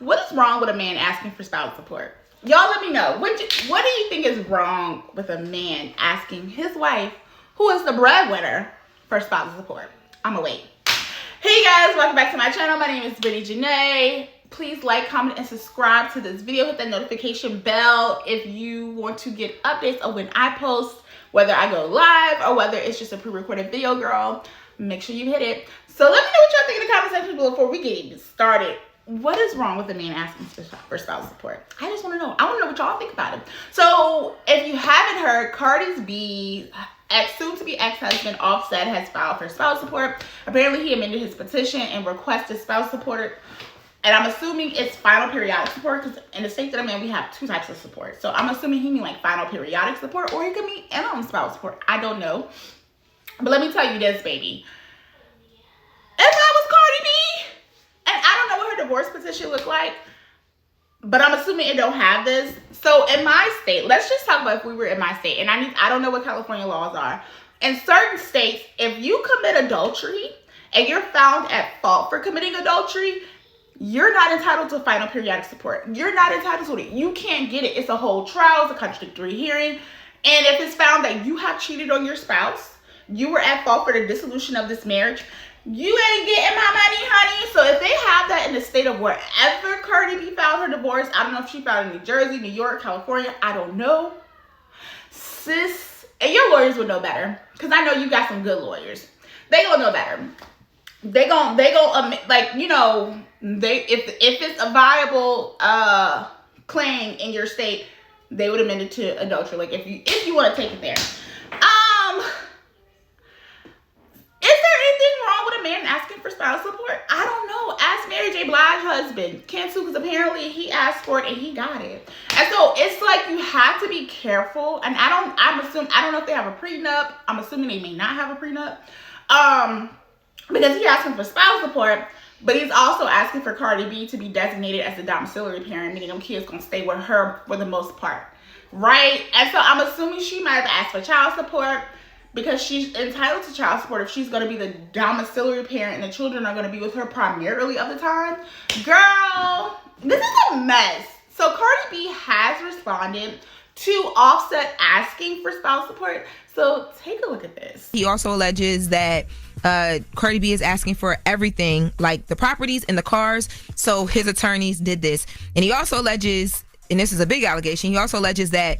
What is wrong with a man asking for spousal support? Y'all let me know. What do you think is wrong with a man asking his wife, who is the breadwinner, for spousal support? I'ma wait. Hey guys, welcome back to my channel. My name is Benny Janae. Please like, comment, and subscribe to this video. Hit that notification bell if you want to get updates of when I post, whether I go live or whether it's just a pre-recorded video, girl. Make sure you hit it. So let me know what y'all think in the comment section below before we get even started. What is wrong with a man asking for spousal support? I just want to know. I want to know what y'all think about it. So if you haven't heard, Cardi's soon-to-be ex-husband Offset has filed for spousal support. Apparently, he amended his petition and requested spousal support. And I'm assuming it's final periodic support because in the state that I'm in, we have two types of support. So I'm assuming he means like final periodic support, or he could mean interim spousal support. I don't know. But let me tell you this, baby. If I was Cardi B, and I don't know what her divorce petition looked like, but I'm assuming it don't have this. So in my state, let's just talk about if we were in my state, and I don't know what California laws are. In certain states, if you commit adultery and you're found at fault for committing adultery, you're not entitled to final periodic support. You're not entitled to it. You can't get it. It's a whole trial. It's a contradictory hearing. And if it's found that you have cheated on your spouse, you were at fault for the dissolution of this marriage, you ain't getting my money, honey. So if they have that in the state of wherever Cardi B filed her divorce, I don't know if she filed in New Jersey, New York, California, I don't know. Sis, and your lawyers would know better, because I know you got some good lawyers. They gonna know better. They gon' like, you know, if it's a viable claim in your state, they would amend it to adultery. Like if you want to take it there. Is there anything wrong with a man asking for spousal support? I don't know. Ask Mary J. Blige's husband. Can't sue, because apparently he asked for it and he got it. And so it's like you have to be careful. And I don't know if they have a prenup. I'm assuming they may not have a prenup. Because he's asking for spousal support, but he's also asking for Cardi B to be designated as the domiciliary parent, meaning them kids gonna stay with her for the most part, right? And so I'm assuming she might have asked for child support because she's entitled to child support if she's gonna be the domiciliary parent and the children are gonna be with her primarily of the time. Girl, this is a mess. So Cardi B has responded to Offset asking for spousal support. So take a look at this. He also alleges that Cardi B is asking for everything, like the properties and the cars. So his attorneys did this. And he also alleges, and this is a big allegation, he also alleges that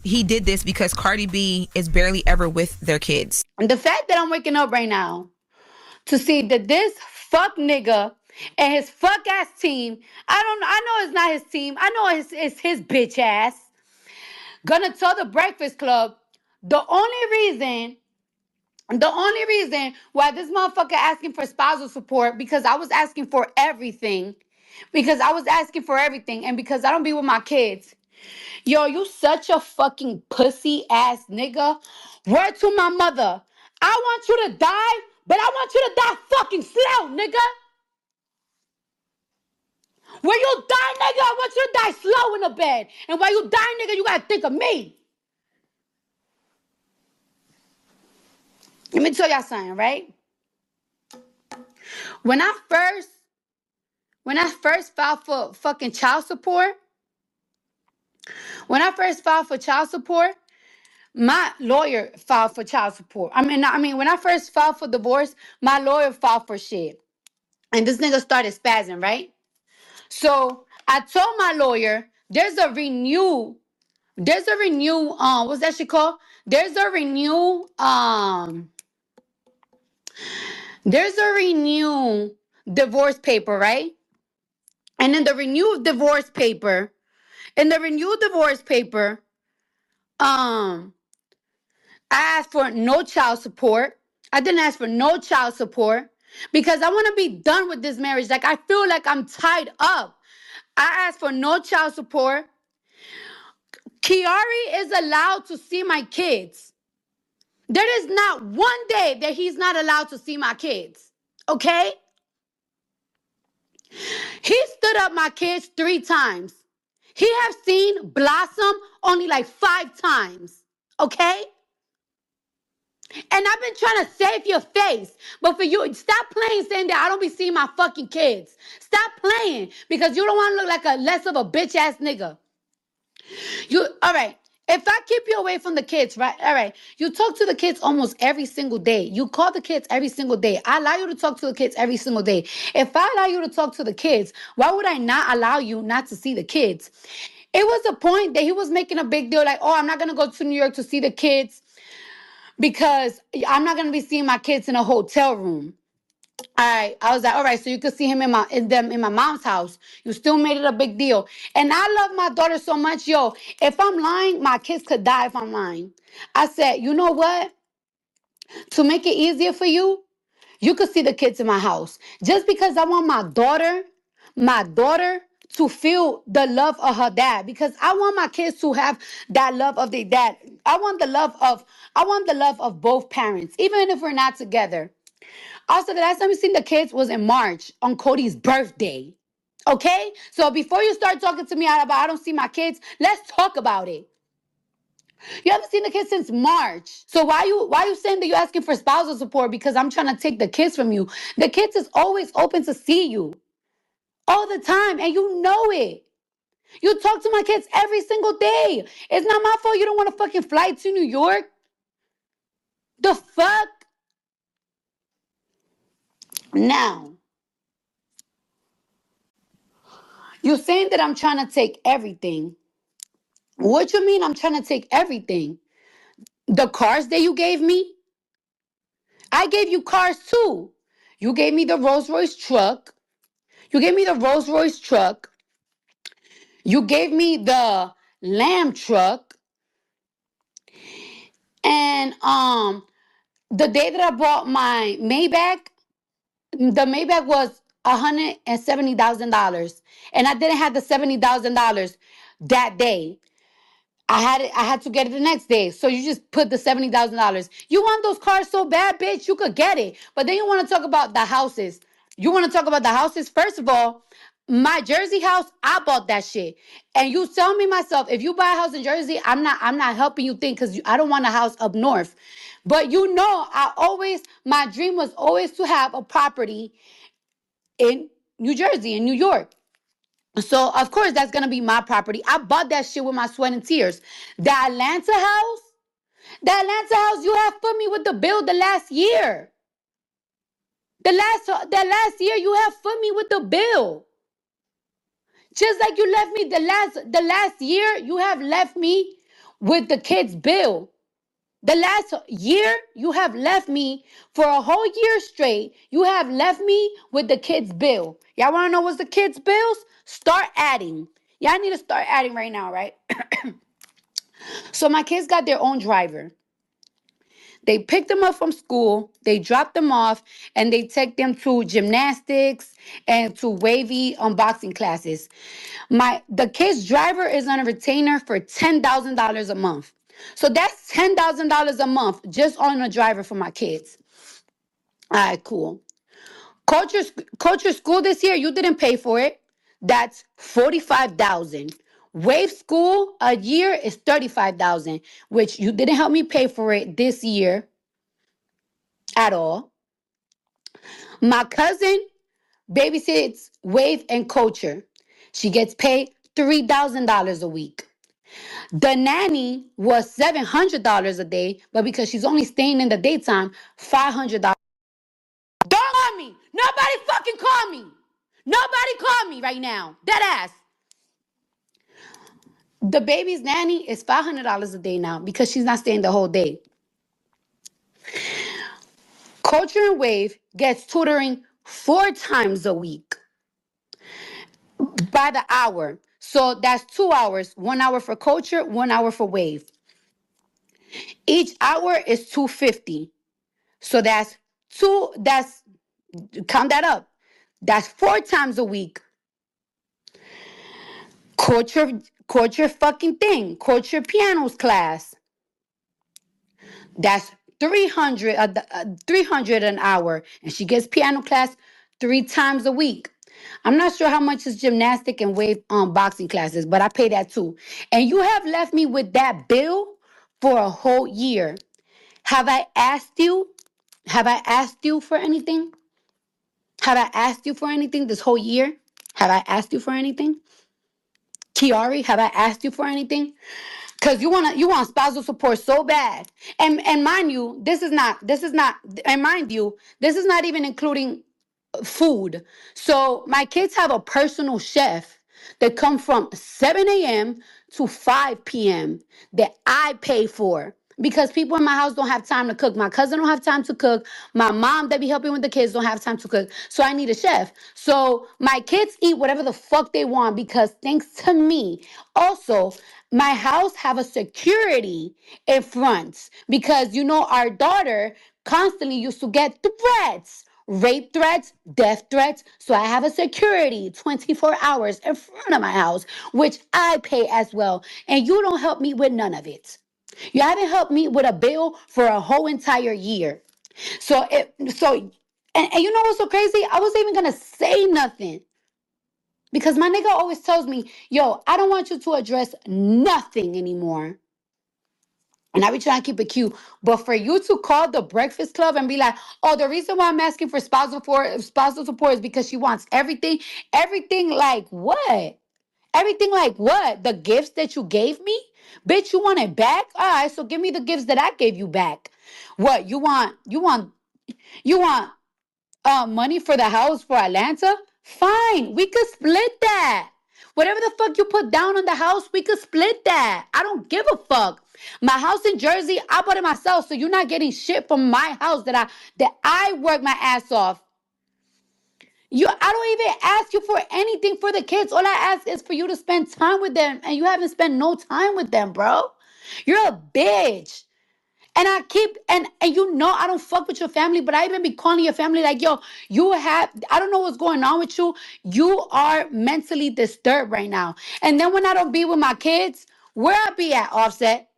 he did this because Cardi B is barely ever with their kids. The fact that I'm waking up right now to see that this fuck nigga and his fuck ass team, I know it's not his team, I know it's his bitch ass, gonna tell the Breakfast Club the only reason why this motherfucker asking for spousal support, because I was asking for everything. And because I don't be with my kids. Yo, you such a fucking pussy ass nigga. Word to my mother. I want you to die, but I want you to die fucking slow, nigga. When you die, nigga, I want you to die slow in the bed. And while you die, nigga, you gotta think of me. Let me tell y'all something, right? When I first filed for fucking child support, my lawyer filed for child support. When I first filed for divorce, my lawyer filed for shit. And this nigga started spazzing, right? So I told my lawyer, there's a renew, what's that shit called? There's a renew divorce paper, right? And in the renewed divorce paper, I asked for no child support. I didn't ask for no child support because I want to be done with this marriage. Like, I feel like I'm tied up. I asked for no child support. Kiari is allowed to see my kids. There is not one day that he's not allowed to see my kids. Okay? He stood up my kids 3 times. He have seen Blossom only like 5 times. Okay? And I've been trying to save your face. But for you, stop playing saying that I don't be seeing my fucking kids. Stop playing because you don't want to look like a less of a bitch ass nigga. All right. If I keep you away from the kids, right? All right. You talk to the kids almost every single day. You call the kids every single day. I allow you to talk to the kids every single day. If I allow you to talk to the kids, why would I not allow you not to see the kids? It was a point that he was making a big deal like, oh, I'm not going to go to New York to see the kids because I'm not going to be seeing my kids in a hotel room. All right, I was like, all right, so you could see him in my mom's house. You still made it a big deal. And I love my daughter so much. Yo, if I'm lying, my kids could die if I'm lying. I said, you know what? To make it easier for you, you could see the kids in my house. Just because I want my daughter to feel the love of her dad. Because I want my kids to have that love of their dad. I want the love of both parents, even if we're not together. Also, the last time we seen the kids was in March on Cody's birthday. Okay? So before you start talking to me about I don't see my kids, let's talk about it. You haven't seen the kids since March. So why you saying that you're asking for spousal support because I'm trying to take the kids from you? The kids is always open to see you. All the time. And you know it. You talk to my kids every single day. It's not my fault you don't want to fucking fly to New York. The fuck? Now, you're saying that I'm trying to take everything. What you mean I'm trying to take everything? The cars that you gave me? I gave you cars too. You gave me the Rolls Royce truck. You gave me the Rolls Royce truck. You gave me the Lamb truck. And the day that I bought my Maybach, the Maybach was $170,000. And I didn't have the $70,000 that day. I had to get it the next day. So you just put the $70,000. You want those cars so bad, bitch, you could get it. But then you want to talk about the houses. You want to talk about the houses? First of all, my Jersey house, I bought that shit. And you tell me myself, if you buy a house in Jersey, I'm not helping you think because I don't want a house up north. But you know, my dream was always to have a property in New Jersey, in New York. So, of course, that's going to be my property. I bought that shit with my sweat and tears. The Atlanta house, you have put me with the bill the last year. The last year, you have put me with the bill. Just like you left me the last year, you have left me with the kids' bill. The last year, you have left me for a whole year straight. You have left me with the kids' bill. Y'all want to know what's the kids' bills? Start adding. Y'all need to start adding right now, right? So my kids got their own driver. They pick them up from school, they drop them off, and they take them to gymnastics and to wavy unboxing classes. The kid's driver is on a retainer for $10,000 a month. So that's $10,000 a month just on a driver for my kids. All right, cool. Culture school this year, you didn't pay for it. That's $45,000. Wave school a year is $35,000, which you didn't help me pay for it this year at all. My cousin babysits Wave and Culture. She gets paid $3,000 a week. The nanny was $700 a day, but because she's only staying in the daytime, $500. Don't call me. Nobody fucking call me. Nobody call me right now. Dead ass. The baby's nanny is $500 a day now because she's not staying the whole day. Culture and Wave gets tutoring 4 times a week by the hour. So that's 2 hours, 1 hour for Culture, 1 hour for Wave. Each hour is $250. So that's count that up. That's 4 times a week. Culture fucking thing. Culture pianos class. That's 300 an hour. And she gets piano class 3 times a week. I'm not sure how much is gymnastic and wave boxing classes, but I pay that too. And you have left me with that bill for a whole year. Have I asked you? Have I asked you for anything? Have I asked you for anything this whole year? Have I asked you for anything? Kiari, have I asked you for anything? Cause you want spousal support so bad. And mind you, and mind you, this is not even including food. So my kids have a personal chef that come from 7 a.m. to 5 p.m. that I pay for. Because people in my house don't have time to cook. My cousin don't have time to cook. My mom that be helping with the kids don't have time to cook. So I need a chef. So my kids eat whatever the fuck they want because thanks to me. Also, my house have a security in front because our daughter constantly used to get threats, rape threats, death threats. So I have a security 24 hours in front of my house, which I pay as well. And you don't help me with none of it. You haven't helped me with a bill for a whole entire year. And you know what's so crazy? I wasn't even gonna say nothing. Because my nigga always tells me, yo, I don't want you to address nothing anymore. And I be trying to keep it cute. But for you to call the Breakfast Club and be like, oh, the reason why I'm asking for spousal support is because she wants everything. Everything like what? Everything like what? The gifts that you gave me? Bitch, you want it back? All right, so give me the gifts that I gave you back. What? You want money for the house for Atlanta? Fine, we could split that. Whatever the fuck you put down on the house, we could split that. I don't give a fuck. My house in Jersey, I bought it myself, so you're not getting shit from my house that I work my ass off. I don't even ask you for anything for the kids. All I ask is for you to spend time with them, and you haven't spent no time with them, bro. You're a bitch. And I don't fuck with your family, but I even be calling your family like, yo, I don't know what's going on with you. You are mentally disturbed right now. And then when I don't be with my kids, where I be at, Offset?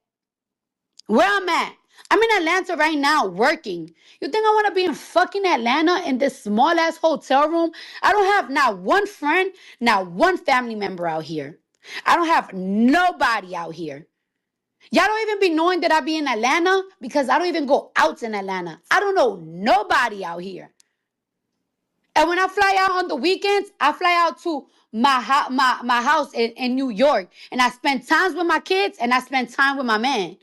Where I'm at? I'm in Atlanta right now working. You think I want to be in fucking Atlanta in this small ass hotel room? I don't have not one friend, not one family member out here. I don't have nobody out here. Y'all don't even be knowing that I be in Atlanta because I don't even go out in Atlanta. I don't know nobody out here. And when I fly out on the weekends, I fly out to my house in New York. And I spend times with my kids and I spend time with my man.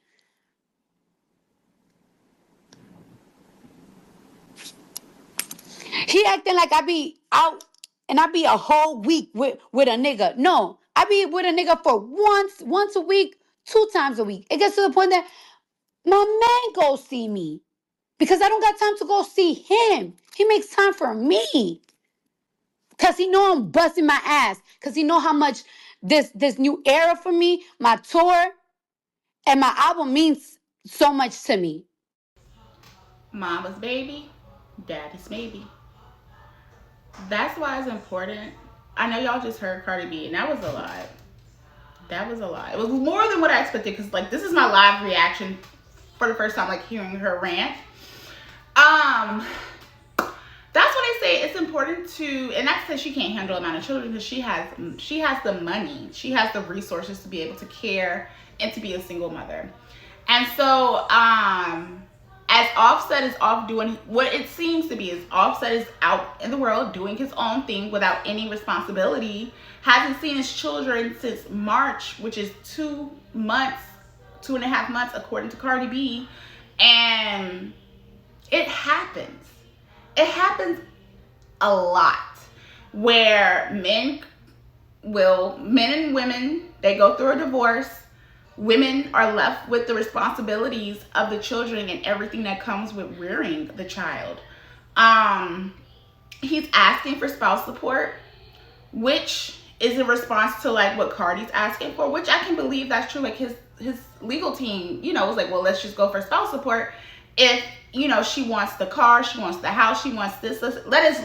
He acting like I be out and I be a whole week with a nigga. No, I be with a nigga for once a week, 2 times a week. It gets to the point that my man go see me because I don't got time to go see him. He makes time for me because he know I'm busting my ass because he know how much this new era for me, my tour, and my album means so much to me. Mama's baby, daddy's maybe. That's why it's important. I know y'all just heard Cardi B, and that was a lot. That was a lot. It was more than what I expected because, like, this is my live reaction for the first time, like, hearing her rant. That's what I say. It's important to, and not to say she can't handle the amount of children because she has the money, she has the resources to be able to care and to be a single mother. And so, as Offset is off doing what it seems to be, is Offset is out in the world doing his own thing without any responsibility, hasn't seen his children since March, which is 2 months, 2.5 months, according to Cardi B. And it happens. It happens a lot where men and women, they go through a divorce. Women are left with the responsibilities of the children and everything that comes with rearing the child. He's asking for spouse support, which is in response to like what Cardi's asking for, which I can believe that's true. Like his legal team, was like, well, let's just go for spouse support. If she wants the car, she wants the house, she wants this. Let us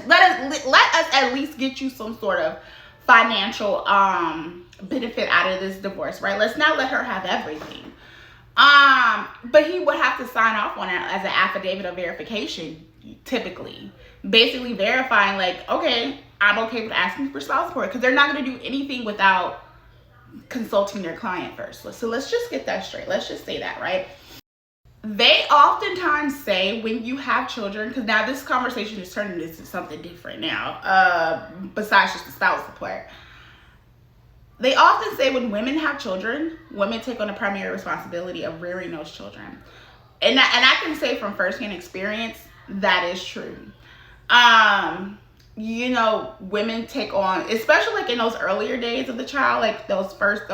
at least get you some sort of financial benefit out of this divorce, right? Let's not let her have everything. But he would have to sign off on it as an affidavit of verification, typically, basically verifying like, okay, I'm okay with asking for spouse support, because they're not going to do anything without consulting their client first. So let's just get that straight. Let's just say that, right? They oftentimes say when you have children, because now this conversation is turning into something different now, besides just the spouse support. They often say when women have children, women take on the primary responsibility of rearing those children. And I can say from firsthand experience, that is true. You know, women take on, especially like in those earlier days of the child, like first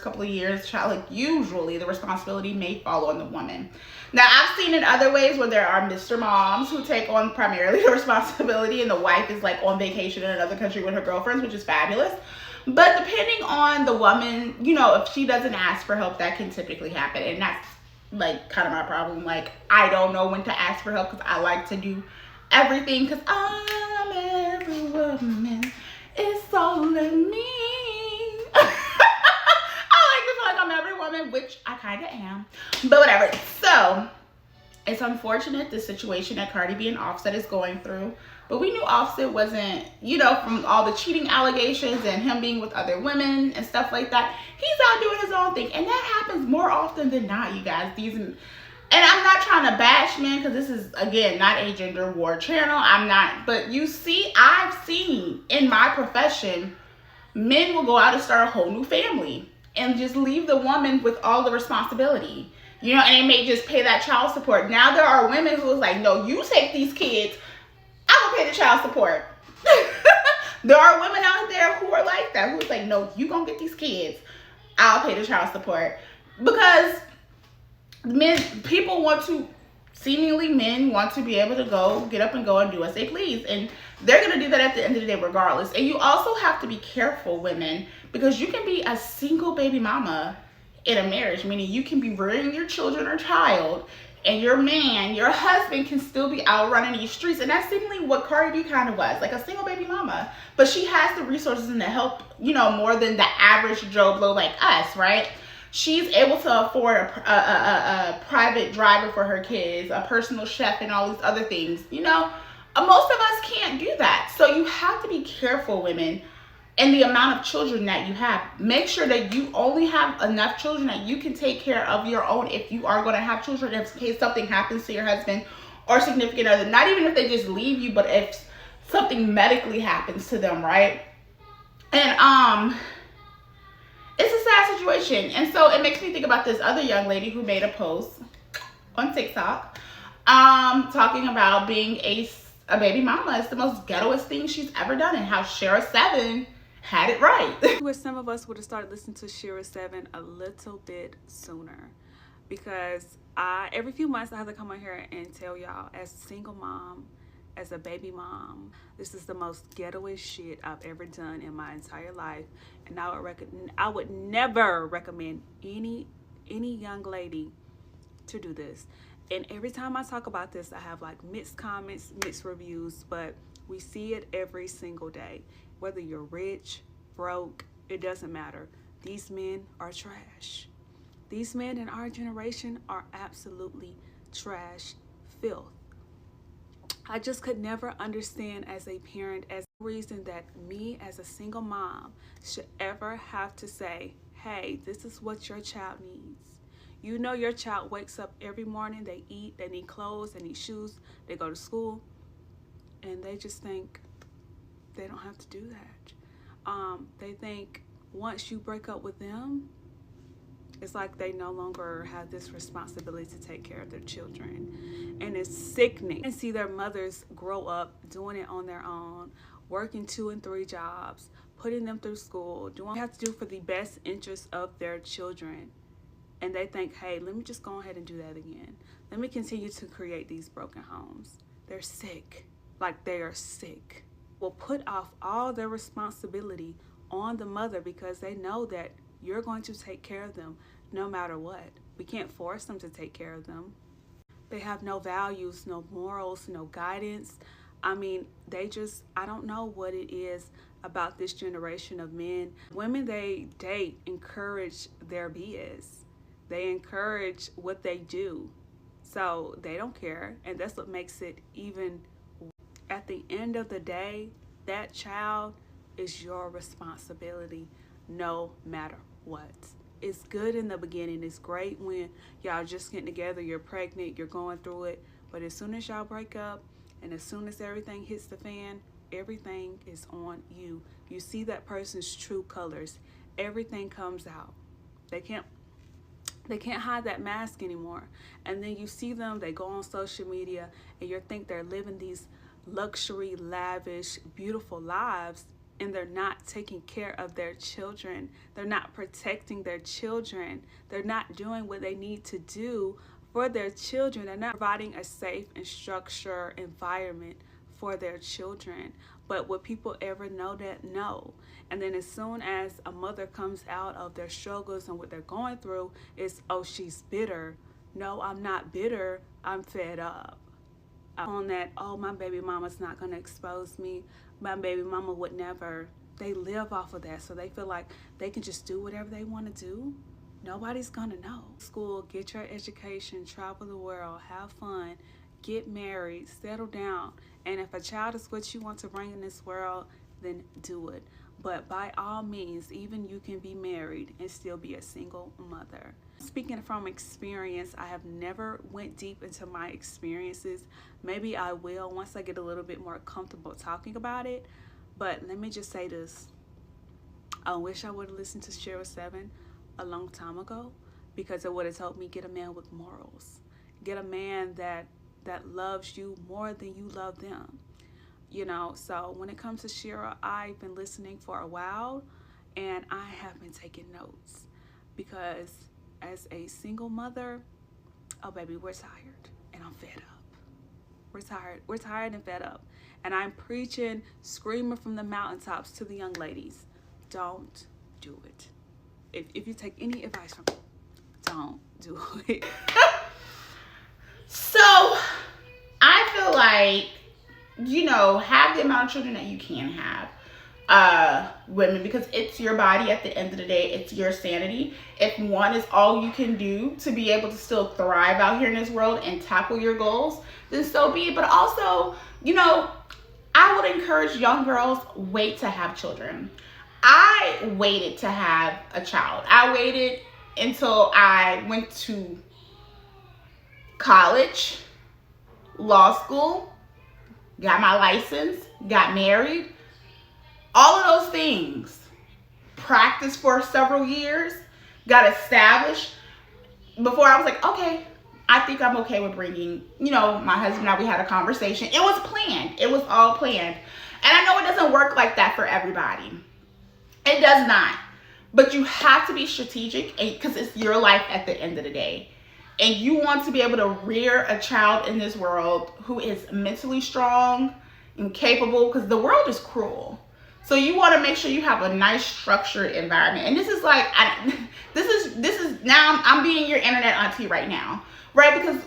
couple of years child, like usually the responsibility may fall on the woman. Now I've seen in other ways where there are Mr. Moms who take on primarily the responsibility, and the wife is like on vacation in another country with her girlfriends, which is fabulous. But depending on the woman, you know, if she doesn't ask for help, that can typically happen, and that's like kind of my problem. Like, I don't know when to ask for help because I like to do everything because I'm every woman. It's all in me. I like to feel like I'm every woman, which I kind of am. But whatever. So, it's unfortunate the situation that Cardi B and Offset is going through. But we knew Offset wasn't, you know, from all the cheating allegations and him being with other women and stuff like that. He's out doing his own thing. And that happens more often than not, you guys. And I'm not trying to bash men because this is, again, not a gender war channel. But you see, I've seen in my profession, men will go out and start a whole new family and just leave the woman with all the responsibility. You know, and they may just pay that child support. Now there are women who is like, no, you take these kids, I will pay the child support. There are women out there who are like that, who's like, no, you gonna get these kids, I'll pay the child support. Because men want to be able to get up and go and do as they please. And they're gonna do that at the end of the day regardless. And you also have to be careful, women, because you can be a single baby mama in a marriage, meaning you can be rearing your children or child, and your husband can still be out running these streets. And that's seemingly what Cardi B kind of was, like a single baby mama. But she has the resources and the help, you know, more than the average Joe Blow like us, right? She's able to afford a private driver for her kids, a personal chef, and all these other things. You know, most of us can't do that. So you have to be careful, women, and the amount of children that you have. Make sure that you only have enough children that you can take care of your own if you are going to have children, in case something happens to your husband or significant other. Not even if they just leave you, but if something medically happens to them, right? And it's a sad situation. And so it makes me think about this other young lady who made a post on TikTok talking about being a baby mama. It's the most ghettoest thing she's ever done, and how Shara 7 had it right. I wish some of us would have started listening to Shira 7 a little bit sooner, because every few months I have to come on here and tell y'all, as a single mom, as a baby mom, this is the most ghettoest shit I've ever done in my entire life. And I would never recommend any young lady to do this. And every time I talk about this, I have like mixed comments, mixed reviews, but we see it every single day. Whether you're rich, broke, it doesn't matter. These men are trash. These men in our generation are absolutely trash, filth. I just could never understand as a parent, as a reason that me as a single mom should ever have to say, hey, this is what your child needs. You know, your child wakes up every morning, they eat, they need clothes, they need shoes, they go to school, and they just think they don't have to do that. They think once you break up with them, it's like they no longer have this responsibility to take care of their children. And it's sickening. And see their mothers grow up doing it on their own, working 2 and 3 jobs, putting them through school, doing what they have to do for the best interest of their children. And they think, hey, let me just go ahead and do that again. Let me continue to create these broken homes. They're sick. Like, they are sick. Will put off all their responsibility on the mother because they know that you're going to take care of them no matter what. We can't force them to take care of them. They have no values, no morals, no guidance. I mean, I don't know what it is about this generation of men. Women they date encourage their BS. They encourage what they do. So they don't care. And that's what makes it even. At the end of the day, that child is your responsibility no matter what. it's good in the beginning. It's great when y'all just getting together, you're pregnant, you're going through it. But as soon as y'all break up and as soon as everything hits the fan, everything is on you. You see that person's true colors. Everything comes out. They can't hide that mask anymore. And then you see them, they go on social media and you think they're living these luxury, lavish, beautiful lives, and they're not taking care of their children. They're not protecting their children. They're not doing what they need to do for their children. They're not providing a safe and structured environment for their children. But would people ever know that? No. And then as soon as a mother comes out of their struggles and what they're going through, it's, oh, she's bitter. No, I'm not bitter. I'm fed up. On that, oh, my baby mama's not going to expose me. My baby mama would never. They live off of that. So they feel like they can just do whatever they want to do. Nobody's going to know. School, get your education, travel the world, have fun, get married, settle down. And if a child is what you want to bring in this world, then do it. But by all means, even you can be married and still be a single mother. Speaking from experience, I have never went deep into my experiences. Maybe I will once I get a little bit more comfortable talking about it. But let me just say this. I wish I would have listened to Shira 7 a long time ago, because it would have helped me get a man with morals. Get a man that loves you more than you love them. You know, so when it comes to Shira, I've been listening for a while and I have been taking notes, because as a single mother, oh baby, we're tired and I'm fed up. We're tired and fed up. And I'm preaching, screaming from the mountaintops to the young ladies, don't do it. If you take any advice from me, don't do it. So I feel like, you know, have the amount of children that you can have. Women, because it's your body at the end of the day, it's your sanity. If one is all you can do to be able to still thrive out here in this world and tackle your goals, then so be it. But also, you know, I would encourage young girls, wait to have children. I waited to have a child. I waited until I went to college, law school, got my license, got married, all of those things. Practiced for several years, got established before I was like, okay, I think I'm okay with bringing, you know, my husband and I, we had a conversation. It was planned. It was all planned. And I know it doesn't work like that for everybody. It does not. But you have to be strategic, because it's your life at the end of the day. And you want to be able to rear a child in this world who is mentally strong and capable, because the world is cruel. So you want to make sure you have a nice structured environment. And this is like, this is now I'm being your internet auntie right now, right?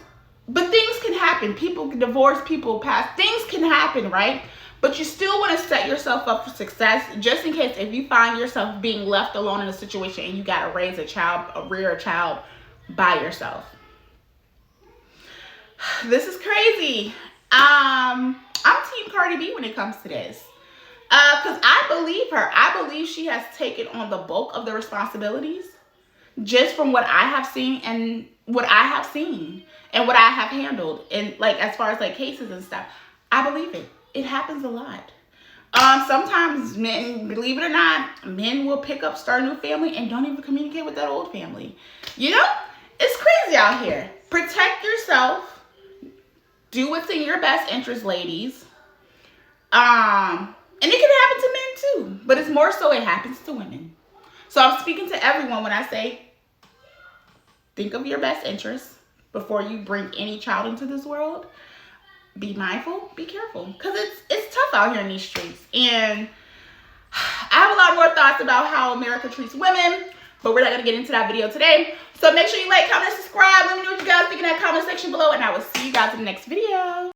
But things can happen. People can divorce, people pass, things can happen, right? But you still want to set yourself up for success, just in case if you find yourself being left alone in a situation and you got to raise a child, rear a child by yourself. This is crazy. I'm Team Cardi B when it comes to this. Because I believe her. I believe she has taken on the bulk of the responsibilities, just from what I have seen and what I have handled, and like as far as like cases and stuff. I believe it. It happens a lot. Sometimes men, believe it or not, men will pick up, start a new family, and don't even communicate with that old family. You know, it's crazy out here. Protect yourself. Do what's in your best interest, ladies. And it can happen to men too, but it's more so it happens to women. So I'm speaking to everyone when I say, think of your best interests before you bring any child into this world. Be mindful, be careful, because it's tough out here in these streets. And I have a lot more thoughts about how America treats women, but we're not going to get into that video today. So make sure you like, comment, and subscribe. Let me know what you guys think in that comment section below, and I will see you guys in the next video.